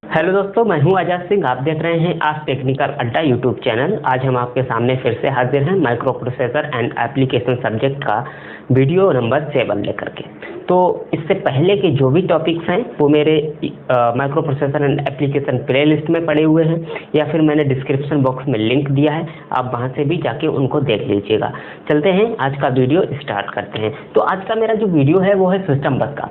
Hello दोस्तों, मैं हूं आजाद सिंह। आप देख रहे हैं आज टेक्निकल अड्डा यूट्यूब चैनल। आज हम आपके सामने फिर से हाजिर हैं micro processor and application subject का वीडियो नंबर 7 लेकर के। तो इससे पहले के जो भी टॉपिक्स हैं वो मेरे micro processor and application play list में पड़े हुए हैं या फिर मैंने डिस्क्रिप्शन बॉक्स में लिंक दिया है, आप वहां से भी जाके उनको देख लीजिएगा। चलते हैं, आज का वीडियो स्टार्ट करते हैं। तो आज का मेरा जो वीडियो है वो है सिस्टम बस का।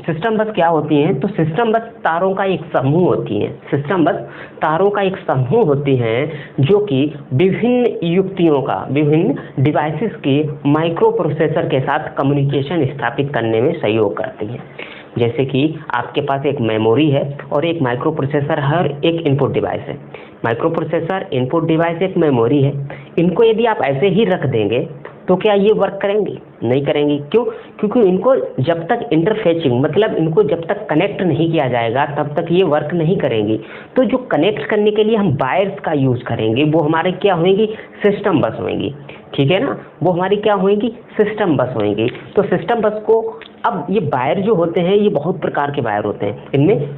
सिस्टम बस क्या होती है? तो सिस्टम बस तारों का एक समूह होती है। सिस्टम बस तारों का एक समूह होती है जो कि विभिन्न युक्तियों का, विभिन्न डिवाइसेस के माइक्रो प्रोसेसर के साथ कम्युनिकेशन स्थापित करने में सहयोग करती है। जैसे कि आपके पास एक मेमोरी है और एक माइक्रो प्रोसेसर है और एक इनपुट डिवाइस है। माइक्रो प्रोसेसर, इनपुट डिवाइस, एक मेमोरी है। इनको यदि आप ऐसे ही रख देंगे तो क्या ये वर्क करेंगी? नहीं करेंगी। क्यों? क्योंकि इनको जब तक इंटरफेसिंग, मतलब इनको जब तक कनेक्ट नहीं किया जाएगा तब तक ये वर्क नहीं करेंगी। तो जो कनेक्ट करने के लिए हम वायर्स का यूज करेंगे वो हमारे क्या होंगी? सिस्टम बस होंगी। ठीक है ना? वो हमारी क्या होंगी? सिस्टम बस होंगी। तो सिस्टम बस को, अब ये वायर जो होते हैं ये बहुत प्रकार के वायर होते हैं, इनमें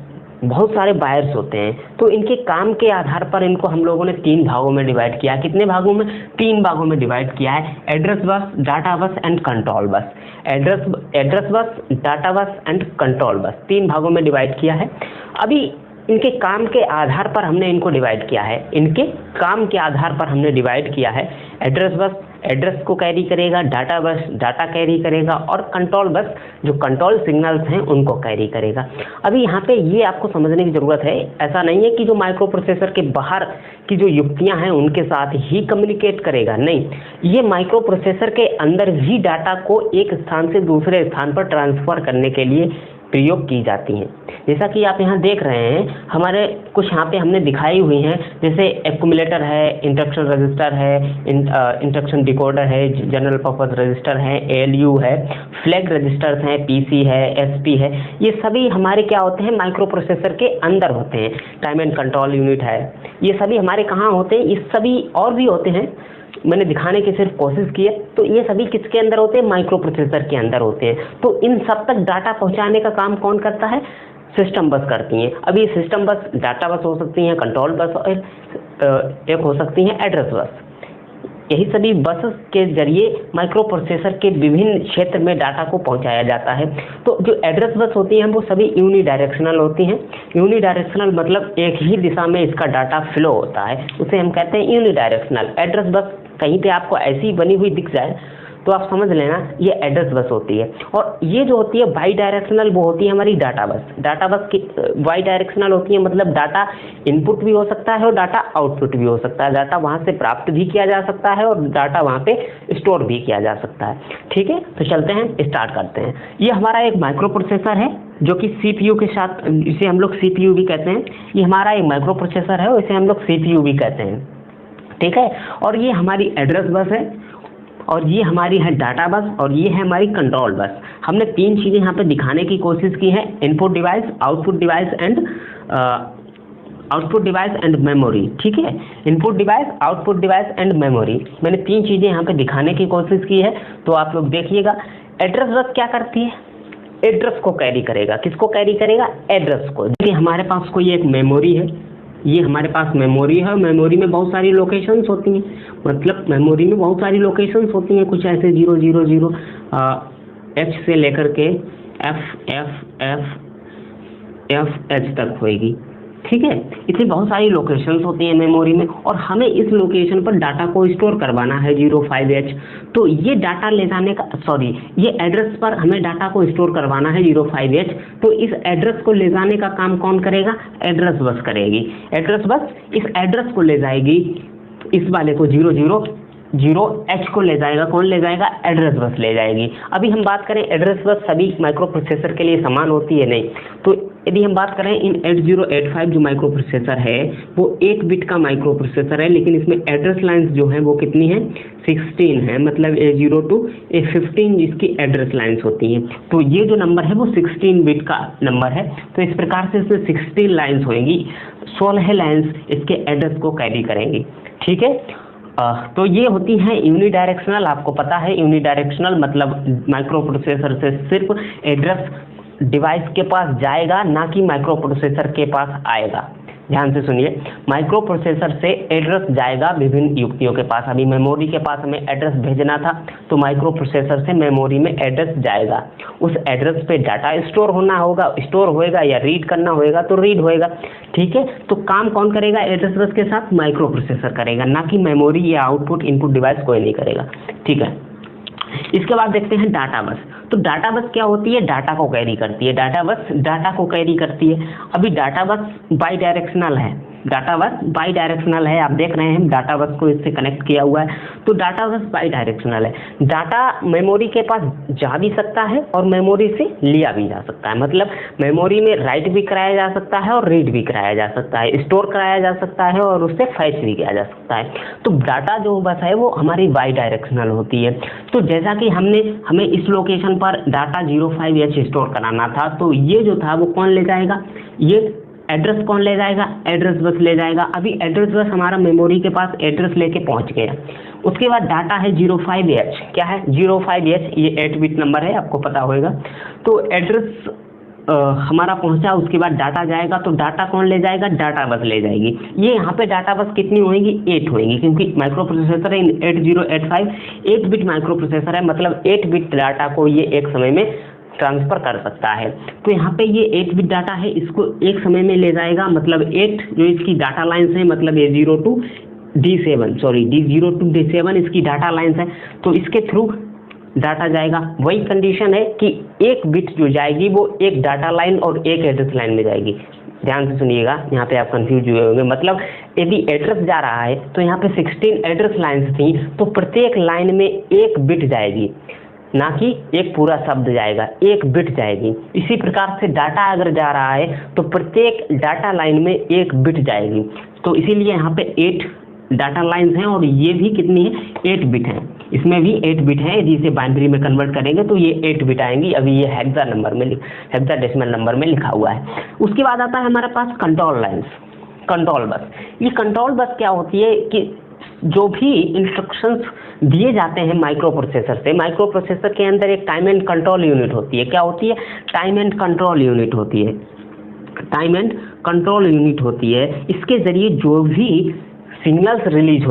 बहुत सारे वायर्स होते हैं। तो इनके काम के आधार पर इनको हम लोगों ने 3 भागों में डिवाइड किया। कितने भागों में? 3 भागों में डिवाइड किया है। एड्रेस बस, डाटा बस and control bus. Address bus, data बस एंड कंट्रोल बस, 3 भागों में डिवाइड किया है। अभी इनके काम के आधार पर हमने इनको डिवाइड किया है। इनके काम के आधार पर हमने डिवाइड किया है। एड्रेस बस एड्रेस को कैरी करेगा, डाटा बस डाटा कैरी करेगा और कंट्रोल बस जो कंट्रोल सिग्नल्स हैं उनको कैरी करेगा। अभी यहाँ पे ये आपको समझने की ज़रूरत है, ऐसा नहीं है कि जो माइक्रो प्रोसेसर के बाहर की जो युक्तियाँ हैं उनके साथ ही कम्युनिकेट करेगा। नहीं, ये माइक्रो प्रोसेसर के अंदर भी डाटा को एक स्थान से दूसरे स्थान पर ट्रांसफ़र करने के लिए प्रयोग की जाती हैं। जैसा कि आप यहाँ देख रहे हैं, हमारे कुछ यहाँ पे हमने दिखाई हुई हैं, जैसे एक्यूमुलेटर है, इंस्ट्रक्शन रजिस्टर है, इंस्ट्रक्शन डिकोडर है, जनरल पर्पस रजिस्टर है, एएलयू है, फ्लैग रजिस्टर्स हैं, पीसी है, एसपी है। ये सभी हमारे क्या होते हैं? माइक्रो प्रोसेसर के अंदर होते हैं। टाइम एंड कंट्रोल यूनिट है, ये सभी हमारे कहाँ होते हैं? ये सभी और भी होते हैं, मैंने दिखाने की सिर्फ कोशिश की है। तो ये सभी किसके अंदर होते हैं? माइक्रो प्रोसेसर के अंदर होते हैं। तो इन सब तक डाटा पहुंचाने का काम कौन करता है? सिस्टम बस करती हैं। अभी सिस्टम बस डाटा बस हो सकती हैं, कंट्रोल बस और एक हो सकती हैं एड्रेस बस। यही सभी बस के जरिए माइक्रो प्रोसेसर के विभिन्न क्षेत्र में डाटा को पहुंचाया जाता है। तो जो एड्रेस बस होती हैं वो सभी यूनिडायरेक्शनल होती हैं। यूनिडायरेक्शनल मतलब एक ही दिशा में इसका डाटा फ्लो होता है, उसे हम कहते हैं यूनिडायरेक्शनल। एड्रेस बस कहीं पे आपको ऐसी बनी हुई दिख जाए तो आप समझ लेना ये एड्रेस बस होती है। और ये जो होती है बाई डायरेक्शनल, वो होती है हमारी डाटा बस। डाटा बस की बाई डायरेक्शनल होती है, मतलब डाटा इनपुट भी हो सकता है और डाटा आउटपुट भी हो सकता है। डाटा वहाँ से प्राप्त भी किया जा सकता है और डाटा वहाँ पे स्टोर भी किया जा सकता है। ठीक है, तो चलते हैं, स्टार्ट करते हैं। ये हमारा एक माइक्रो प्रोसेसर है जो कि सीपीयू के साथ, इसे हम लोग सीपीयू भी कहते हैं। ये हमारा एक माइक्रो प्रोसेसर है और इसे हम लोग सीपीयू भी कहते हैं। ठीक है, और ये हमारी एड्रेस बस है और ये हमारी है डाटा बस और ये है हमारी कंट्रोल बस। हमने 3 चीज़ें यहाँ पे दिखाने की कोशिश की है, input device, output device and memory. ठीक है, input device, output device and memory, मैंने 3 चीज़ें यहाँ पे दिखाने की कोशिश की है। तो आप लोग देखिएगा, एड्रेस बस क्या करती है? एड्रेस को कैरी करेगा। किसको कैरी करेगा? एड्रेस को। देखिए हमारे पास कोई एक मेमोरी है, ये हमारे पास मेमोरी है। मेमोरी में बहुत सारी लोकेशंस होती हैं, मतलब मेमोरी में बहुत सारी लोकेशंस होती हैं, कुछ ऐसे 000 H से लेकर के FFFFH तक होएगी। ठीक है, इसमें बहुत सारी लोकेशंस होती हैं मेमोरी में और हमें इस लोकेशन पर डाटा को स्टोर करवाना है 05H। तो ये डाटा ले जाने का, ये एड्रेस पर हमें डाटा को स्टोर करवाना है 05H। तो इस एड्रेस को ले जाने का काम कौन करेगा? एड्रेस बस करेगी। एड्रेस बस इस एड्रेस को ले जाएगी, इस वाले को 000H को ले जाएगा। कौन ले जाएगा? एड्रेस बस ले जाएगी। अभी हम बात करें एड्रेस बस सभी माइक्रो प्रोसेसर के लिए समान होती है? नहीं। तो यदि हम बात करें इन 8085 जो माइक्रो प्रोसेसर है वो 1 बिट का माइक्रो प्रोसेसर है, लेकिन इसमें एड्रेस लाइंस जो है वो कितनी है? 16 है, मतलब A0 to A15 इसकी एड्रेस लाइंस होती हैं। तो ये जो नंबर है वो 16 बिट का नंबर है। तो इस प्रकार से इसमें 16 लाइंस होंगी, 16 लाइंस इसके एड्रेस को कैरी करेंगी। ठीक है, तो ये होती हैं यूनिडायरेक्शनल। आपको पता है यूनिडायरेक्शनल मतलब माइक्रो प्रोसेसर से सिर्फ एड्रेस डिवाइस के पास जाएगा, ना कि माइक्रो प्रोसेसर के पास आएगा। ध्यान से सुनिए, माइक्रो प्रोसेसर से एड्रेस जाएगा विभिन्न युक्तियों के पास। अभी मेमोरी के पास हमें एड्रेस भेजना था, तो माइक्रो प्रोसेसर से मेमोरी में एड्रेस जाएगा। उस एड्रेस पे डाटा स्टोर होएगा या रीड करना होएगा तो रीड होएगा। ठीक है, तो काम कौन करेगा एड्रेस बस के साथ? माइक्रो प्रोसेसर करेगा, ना कि मेमोरी या आउटपुट इनपुट डिवाइस कोई नहीं करेगा। ठीक है, इसके बाद देखते हैं डाटा बस। तो डाटा बस क्या होती है? डाटा को कैरी करती है। डाटा बस डाटा को कैरी करती है। अभी डाटा बस बाई डायरेक्शनल है, डाटा बस बाई डायरेक्शनल है। आप देख रहे हैं डाटा बस को इससे कनेक्ट किया हुआ है, तो डाटा बस बाई डायरेक्शनल है। डाटा मेमोरी के पास जा भी सकता है और मेमोरी से लिया भी जा सकता है। मतलब मेमोरी में राइट भी कराया जा सकता है और रीड भी कराया जा सकता है, स्टोर कराया जा सकता है और उससे फैच भी किया जा सकता है। तो डाटा जो बस है वो हमारी बाई डायरेक्शनल होती है। तो जैसा कि हमें इस लोकेशन पर डाटा 05H स्टोर कराना था, तो ये जो था वो कौन ले जाएगा? ये एड्रेस कौन ले जाएगा? एड्रेस बस ले जाएगा। अभी एड्रेस बस हमारा मेमोरी के पास एड्रेस लेके पहुंच गया। उसके बाद डाटा है 05H। क्या है 05H? ये 8 बिट नंबर है, आपको पता होगा। तो एड्रेस हमारा पहुंचा, उसके बाद डाटा जाएगा, तो डाटा कौन ले जाएगा? डाटा बस ले जाएगी। ये यहाँ पे डाटा बस कितनी होएगी? 8 होएगी, क्योंकि माइक्रो प्रोसेसर है 8085 8 बिट माइक्रो प्रोसेसर है, मतलब 8 बिट डाटा को ये एक समय में ट्रांसफर कर सकता है। तो यहाँ पे ये 8 बिट डाटा है, इसको एक समय में ले जाएगा। मतलब 8 जो इसकी डाटा लाइन्स है, मतलब A0 to D7 D0 to D7 इसकी डाटा लाइन्स है, तो इसके थ्रू डाटा जाएगा। वही कंडीशन है कि एक बिट जो जाएगी वो एक डाटा लाइन और एक एड्रेस लाइन में जाएगी। ध्यान से सुनिएगा, यहाँ पे आप कंफ्यूज हुए होंगे। मतलब यदि एड्रेस जा रहा है तो यहाँ पे 16 एड्रेस लाइन्स थी, तो प्रत्येक लाइन में एक बिट जाएगी, ना कि एक पूरा शब्द जाएगा, एक बिट जाएगी। इसी प्रकार से डाटा अगर जा रहा है तो प्रत्येक डाटा लाइन में एक बिट जाएगी। तो इसीलिए यहाँ पे 8 डाटा लाइन्स हैं और ये भी कितनी है? 8 बिट हैं। इसमें भी 8 बिट है, जिसे बाइनरी में कन्वर्ट करेंगे तो ये 8 बिट आएंगी। अभी ये हेक्साडेसिमल नंबर में लिखा हुआ है। उसके बाद आता है हमारे पास कंट्रोल लाइन्स, कंट्रोल बस। ये कंट्रोल बस क्या होती है कि जो भी इंस्ट्रक्शंस दिए जाते हैं माइक्रो प्रोसेसर से, माइक्रो प्रोसेसर के अंदर एक टाइम एंड कंट्रोल यूनिट होती है। क्या होती है? टाइम एंड कंट्रोल यूनिट होती है। टाइम एंड कंट्रोल यूनिट होती है। इसके जरिए जो भी सिग्नल्स रिलीज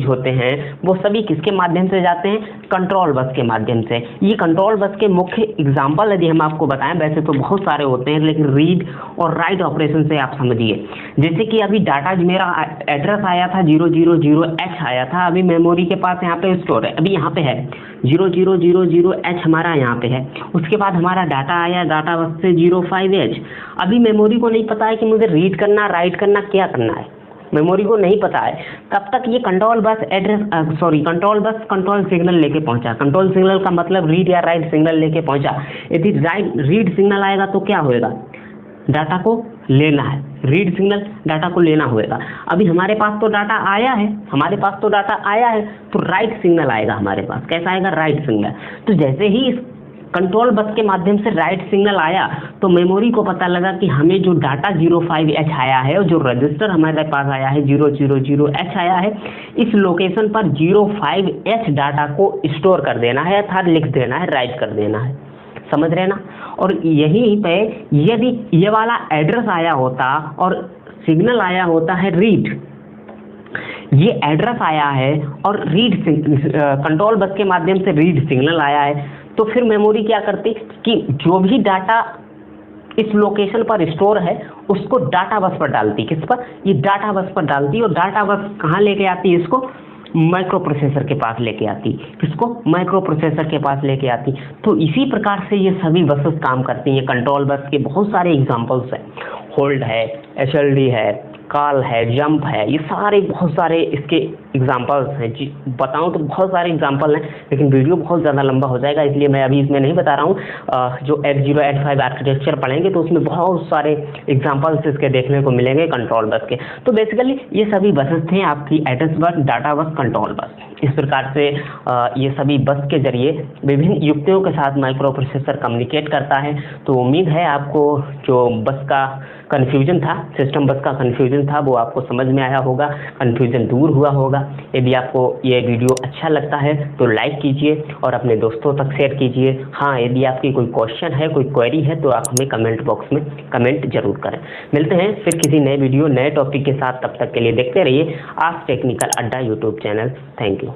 होते हैं वो सभी किसके माध्यम से जाते हैं? कंट्रोल बस के माध्यम से। ये कंट्रोल बस के मुख्य एग्जाम्पल यदि हम आपको बताएं, वैसे तो बहुत सारे होते हैं, लेकिन रीड और राइट ऑपरेशन से आप समझिए। जैसे कि अभी डाटा मेरा एड्रेस आया था 000H आया था, अभी मेमोरी के पास यहाँ पे स्टोर है, अभी यहाँ पे है 0000H हमारा यहाँ पे है। उसके बाद हमारा डाटा आया डाटा बस से 05H। अभी मेमोरी को नहीं पता है कि मुझे रीड करना, राइट करना, क्या करना है, मेमोरी को नहीं पता है। तब तक ये कंट्रोल बस कंट्रोल सिग्नल लेके पहुंचा। कंट्रोल सिग्नल का मतलब रीड या राइट सिग्नल लेके पहुंचा। यदि रीड सिग्नल आएगा तो क्या होएगा? डाटा को लेना है, रीड सिग्नल डाटा को लेना होएगा। अभी हमारे पास तो डाटा आया है, तो राइट सिग्नल आएगा हमारे पास। कैसा आएगा? Write signal. तो जैसे ही इस कंट्रोल बस के माध्यम से राइट सिग्नल आया तो मेमोरी को पता लगा कि हमें जो डाटा 05H आया है और जो रजिस्टर हमारे पास आया है 000H आया है, इस लोकेशन पर 05H डाटा को स्टोर कर देना है, अर्थात लिख देना है, राइट कर देना है। समझ रहे ना? और यहीं पे यदि ये वाला एड्रेस आया होता और सिग्नल आया होता है रीड, ये एड्रेस आया है और रीड कंट्रोल बस के माध्यम से रीड सिग्नल आया है, तो फिर मेमोरी क्या करती कि जो भी डाटा इस लोकेशन पर स्टोर है उसको डाटा बस पर डालती। किस पर? ये डाटा बस पर डालती। और डाटा बस कहाँ लेके आती है? इसको माइक्रो प्रोसेसर के पास लेके आती। किसको? माइक्रो प्रोसेसर के पास लेके आती। तो इसी प्रकार से ये सभी बसेस काम करती हैं। कंट्रोल बस के बहुत सारे एग्जांपल्स हैं, होल्ड है, HLD है, कॉल है, जंप है, ये सारे बहुत सारे इसके एग्जांपल्स हैं। जी बताऊं तो बहुत सारे एग्जांपल हैं, लेकिन वीडियो बहुत ज़्यादा लंबा हो जाएगा, इसलिए मैं अभी इसमें नहीं बता रहा हूँ। जो 8085 आर्किटेक्चर पढ़ेंगे तो उसमें बहुत सारे एग्जांपल्स इसके देखने को मिलेंगे कंट्रोल बस के। तो बेसिकली ये सभी बसेस थे आपकी एड्रेस बस, डाटा बस, कंट्रोल बस। इस प्रकार से ये सभी बस के जरिए विभिन्न युक्तियों के साथ माइक्रो प्रोसेसर कम्युनिकेट करता है। तो उम्मीद है आपको जो बस का कन्फ्यूजन था, सिस्टम बस का कन्फ्यूजन था, वो आपको समझ में आया होगा, कन्फ्यूजन दूर हुआ होगा। होगा। यदि आपको ये वीडियो अच्छा लगता है तो लाइक कीजिए और अपने दोस्तों तक शेयर कीजिए। हाँ, यदि आपकी कोई क्वेश्चन है, कोई क्वेरी है तो आप हमें कमेंट बॉक्स में कमेंट जरूर करें। मिलते हैं फिर किसी नए वीडियो, नए टॉपिक के साथ। तब तक के लिए देखते रहिए आज टेक्निकल अड्डा यूट्यूब चैनल। Thank you.